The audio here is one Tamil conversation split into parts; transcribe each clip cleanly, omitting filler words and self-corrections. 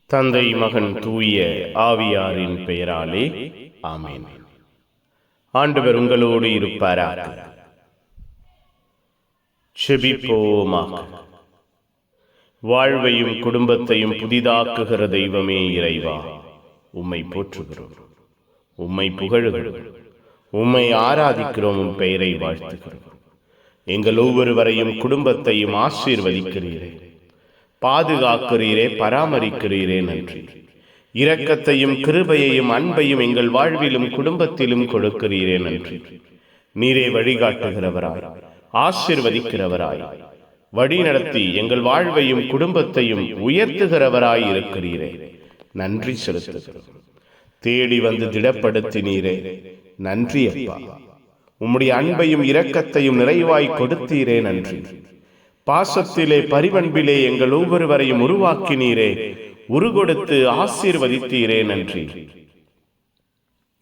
தந்தை மகன் தூய ஆவியாரின் பெயராலே ஆமென். ஆண்டவர் உங்களோடு இருப்பாராக. செபிப்போமாக. வாழ்வையும் குடும்பத்தையும் புதிதாக்குகிற தெய்வமே இறைவா, உம்மை போற்றுகிறோம், உம்மை புகழுகிறோம், உம்மை ஆராதிக்கிறோம், உம் பெயரை வாழ்த்துகிறோம். எங்கள் ஒவ்வொருவரையும் குடும்பத்தையும் ஆசீர்வதிக்கிறீரே, பாதுகாக்கிறீரே, பராமரிக்கிறீரே. நன்றி. இரக்கத்தையும் கிருபையையும் அன்பையும் எங்கள் வாழ்விலும் குடும்பத்திலும் கொடுக்கிறீரே. நன்றி. நீரே வழிகாட்டுகிறவராய், ஆசீர்வதிக்கிறவராய், வழி நடத்தி எங்கள் வாழ்வையும் குடும்பத்தையும் உயர்த்துகிறவராய் இருக்கிறீரே. நன்றி செலுத்துகிறோம். தேடி வந்து திடப்படுத்தினீரே. நன்றி அப்பா. உம்முடைய அன்பையும் இரக்கத்தையும் நிறைவாய் கொடுத்தீரே. நன்றி. பாசத்திலே பரிவன்பிலே எங்கள் ஒவ்வொருவரையும் உருவாக்கினீரே, உருகொடுத்து ஆசீர்வதித்தீரே. நன்றி.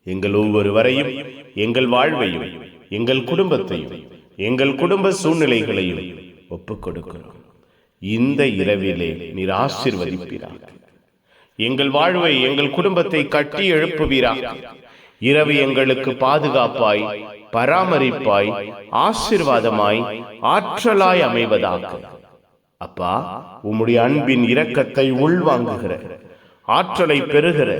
எங்கள் ஒவ்வொருவரையும், எங்கள் வாழ்வையும், எங்கள் குடும்பத்தையும், எங்கள் குடும்ப சூழ்நிலைகளையும் ஒப்புக் கொடுக்கிறோம். இந்த இரவிலே நீர் ஆசீர்வதிப்பீராக. எங்கள் வாழ்வை, எங்கள் குடும்பத்தை கட்டி எழுப்புவீராக. இரவு எங்களுக்கு பாதுகாப்பாய், பராமரிப்பாய், ஆசீர்வாதமாய், ஆற்றலாய் அமைவதாக. அப்பா, உம்முடைய அன்பின் இரக்கத்தை உள்வாங்குகிற, ஆற்றலை பெறுகிற,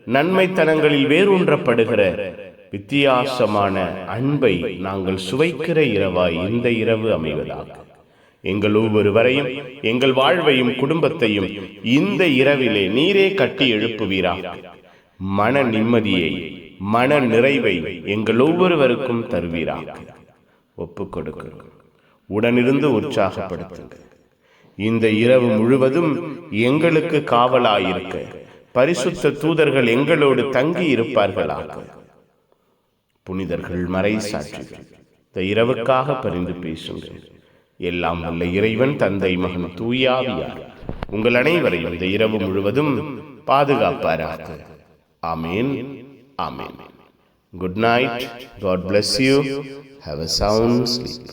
நன்மைத்தனங்களில் வேரூன்றப்படுகிற வித்தியாசமான அன்பை நாங்கள் சுவைக்கிற இரவாய் இந்த இரவு அமைவதாக. எங்கள் ஒவ்வொருவரையும், எங்கள் வாழ்வையும் குடும்பத்தையும் இந்த இரவிலே நீரே கட்டி எழுப்புவீராக. மன நிம்மதியை, மன நிறைவை எங்கள் ஒவ்வொருவருக்கும் தருவீராக. ஒப்புக் கொடுக்கிறோம். உடனிருந்து உற்சாகப்படுத்துங்க. இந்த இரவு முழுவதும் எங்களுக்கு காவலாயிருக்க பரிசுத்த தூதர்கள் எங்களோடு தங்கி இருப்பார்களாக. புனிதர்கள், மறை சாட்சிகள், இந்த இரவுக்காக பரிந்து பேசுங்கள். எல்லாம் வல்ல இறைவன், தந்தை, மகன், தூய ஆவியார் உங்கள் அனைவரையும் இந்த இரவு முழுவதும் பாதுகாப்பாராக. ஆமென். Amen. Good night. God bless you. Have a sound sleep.